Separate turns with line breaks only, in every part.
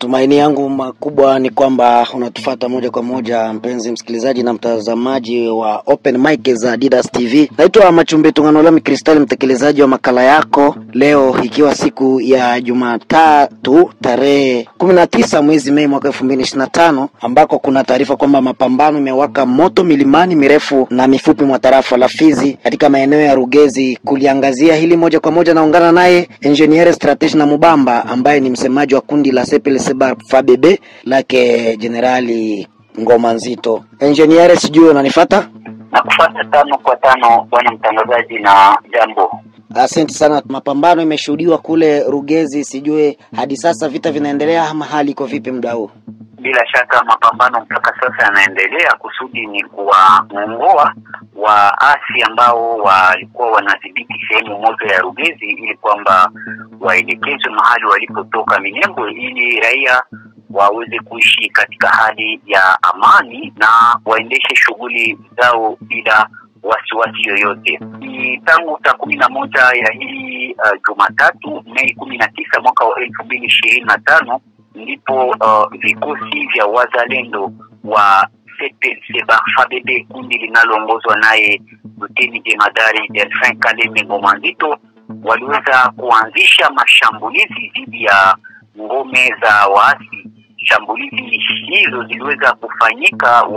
Matumaini yangu makubwa ni kwamba unatufuata moja kwa moja, mpenzi msikilizaji na mtazamaji wa Open Mic za Didas TV. Naitwa Machumbetu Nganola Kristali, mtekelezaji wa makala yako. Leo ikiwa siku ya Jumatatu tarehe 19 mwezi Mei mwaka 2025, ambako kuna taarifa kwamba mapambano imewaka moto milimani mirefu na mifupi mwa tarafa la Fizi katika maeneo ya Rugezi. Kuliangazia hili moja kwa moja naungana naye Engineer Strategy na Mubamba ambaye ni msemaji wa kundi la FABB lake Generali Ngoma Nzito. Engineer, sijui unanifuata?
Nakufuata tano kwa tano bwana mtangazaji, na jambo.
Asante sana. Mapambano imeshuhudiwa kule Rugezi, sijui hadi sasa vita vinaendelea ama hali iko vipi muda huu?
Bila shaka mapambano mpaka sasa yanaendelea. Kusudi ni kuwaongoa waasi ambao walikuwa wanadhibiti sehemu moja ya Rugezi, ili kwamba waelekezwe mahali walipotoka Minembwe, ili raia waweze kuishi katika hali ya amani na waendeshe shughuli zao bila wasiwasi yoyote. Ni tangu tarehe 11 ya hii Jumatatu Mei 19 mwaka wa 2025 ndipo vikosi vya wazalendo wa FABB, kundi linaloongozwa naye Luteni Jemadari Delphin Kaleme Ngoma Nzito, waliweza kuanzisha mashambulizi dhidi ya ngome za waasi. Shambulizi hizo ziliweza kufanyika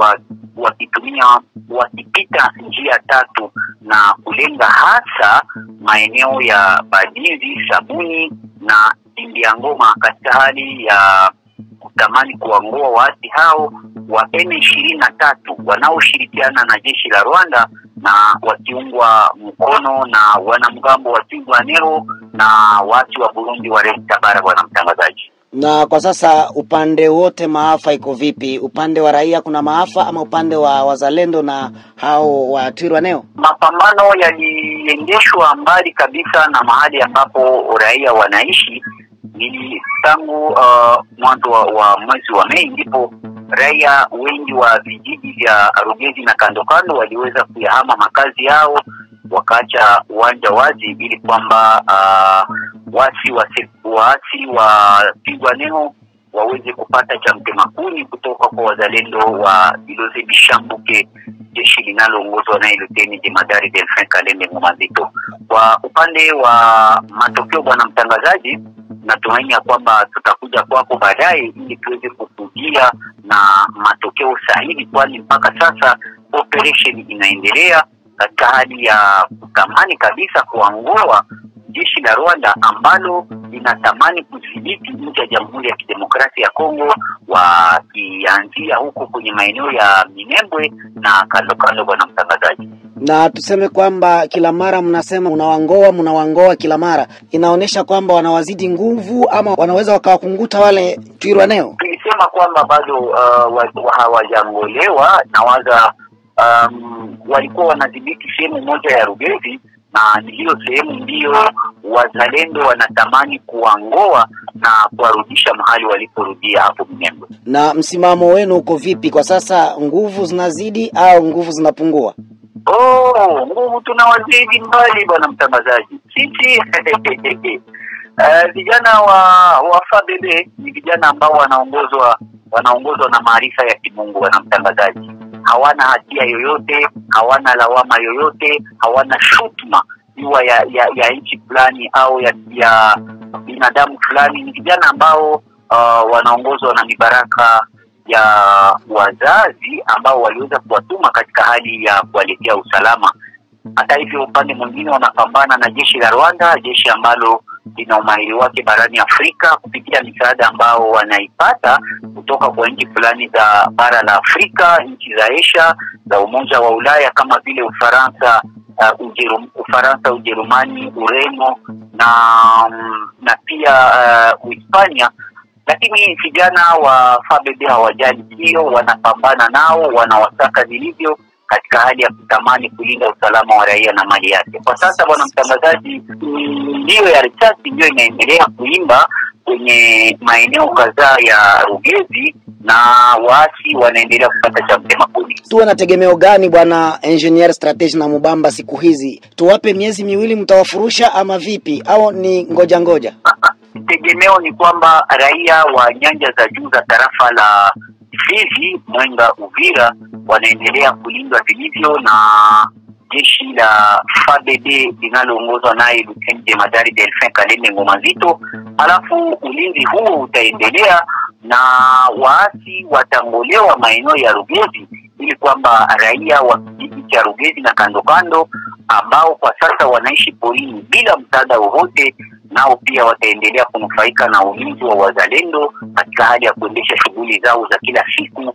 wakipita njia tatu na kulenga hasa maeneo ya Badizi, Sabuni na Indiangoma, katika hali ya kutamani kuangoa waasi hao wa M23 wanaoshirikiana na jeshi la Rwanda na wakiungwa mkono na wanamgambo wa Twirwaneho na watu wa Burundi wa Red Tabara, bwana mtangazaji.
Na kwa sasa upande wote maafa iko vipi? Upande wa raia kuna maafa ama upande wa wazalendo na hao wa Twirwaneho?
Mapambano yaliendeshwa mbali kabisa na mahali ambapo raia wanaishi. Ni tangu mwanzo wa mwezi wa Mei ndipo raia wengi wa vijiji vya Rugezi na kando kando waliweza kuyahama makazi yao, wakaacha uwanja wazi, ili kwamba waasi wa Twirwaneho waweze kupata cha mtemakuni kutoka kwa wazalendo wa Biloze Bishambuke, jeshi linaloongozwa na Luteni Jemadari Delphin Kaleme Ngoma Nzito. Kwa upande wa matokeo, bwana mtangazaji, natumaini kwamba tutakuja kwako baadaye ili tuweze kukujia na matokeo sahihi, kwani mpaka sasa operation inaendelea katika hali ya kutamani kabisa kuangoa jeshi la Rwanda ambalo linatamani kudhibiti nchi ya Jamhuri ya Kidemokrasia ya Kongo, wakianzia huko kwenye maeneo ya Minembwe na kando kando, bwana mtangazaji.
Na tuseme kwamba kila mara mnasema mnawangoa kila mara, inaonesha kwamba wanawazidi nguvu ama wanaweza wakawakunguta wale Twirwaneho?
Tulisema kwamba bado hawajangolewa na walikuwa wanadhibiti sehemu moja ya Rugezi, na hiyo sehemu ndio wazalendo wanatamani kuangoa na kuwarudisha mahali waliporudia hapo Minembwe.
Na msimamo wenu uko vipi kwa sasa? Nguvu zinazidi au nguvu zinapungua?
Nguvu tunawazidi mbali, bwana mtangazaji. Sisi vijana wa FABB ni vijana ambao wanaongozwa na maarifa ya kimungu, bwana mtangazaji. Hawana hatia yoyote, hawana lawama yoyote, hawana shutuma iwa ya nchi fulani au ya binadamu fulani. Ni vijana ambao wanaongozwa na mibaraka ya wazazi ambao waliweza kuwatuma katika hali ya kuwaletea usalama. Hata hivyo, upande mwingine wanapambana na jeshi la Rwanda, jeshi ambalo lina umahiri wake barani Afrika kupitia misaada ambao wanaipata kutoka kwa nchi fulani za bara la Afrika, nchi za Asia, za Umoja wa Ulaya kama vile Ufaransa, Ujerumani, Ureno na pia Uhispania. Lakini vijana wa FABB hawajali hiyo, wanapambana nao, wanawasaka vilivyo katika hali ya kutamani kulinda usalama wa raia na mali yake. Kwa sasa, bwana mtangazaji, ndio ya risasi ndio inaendelea kuimba kwenye maeneo kadhaa ya Rugezi na waasi wanaendelea kupata cha mtemakuni.
Tuwe na tegemeo gani bwana Engineer Strategy na Mubamba siku hizi? Tuwape miezi miwili mtawafurusha ama vipi? Au ni ngoja?
tegemeo ni kwamba raia wa nyanja za juu za tarafa la Fizi, Mwenga, Uvira wanaendelea kulindwa vilivyo na jeshi la FARDC linaloongozwa naye Luteni Jemadari Delphin Kalende Ngoma Nzito. Alafu ulinzi huo utaendelea na waasi watangolewa maeneo ya Rugezi, ili kwamba raia wa kijiji cha Rugezi na kando kando ambao kwa sasa wanaishi porini bila msaada wowote, nao pia wataendelea kunufaika na ulinzi wa wazalendo katika hali ya kuendesha shughuli zao za kila siku,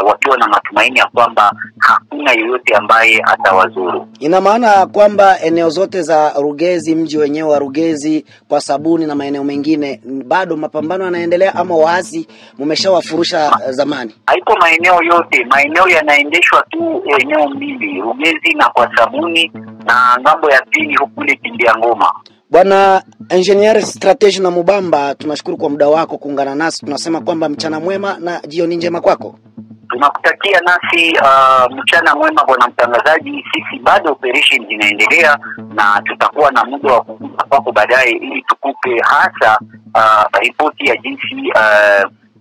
wakiwa na matumaini ya kwamba hakuna yeyote ambaye atawazuru.
Ina maana kwamba eneo zote za Rugezi, mji wenyewe wa Rugezi, kwa Sabuni na maeneo mengine bado mapambano yanaendelea, ama waasi mmeshawafurusha zamani?
Haiko maeneo yote, maeneo yanaendeshwa tu eneo mbili, Rugezi na kwa Sabuni, na ngambo ya pili huko Kimbia Ngoma.
Bwana Engineer Strategy na Mubamba, tunashukuru kwa muda wako kuungana nasi. Tunasema kwamba mchana mwema na jioni njema kwako.
Tunakutakia nasi mchana mwema bwana mtangazaji. Sisi bado operation zinaendelea na tutakuwa na muda wa kukupa kwako baadaye, ili tukupe hasa ripoti ya jinsi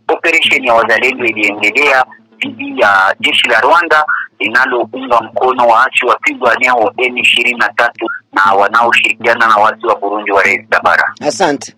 operation ya wazalendo iliendelea dhidi ya jeshi la Rwanda linalounga mkono waasi wa Twirwaneho M23 na wanaoshirikiana na waasi wa Burundi wa Red Tabara.
Asante.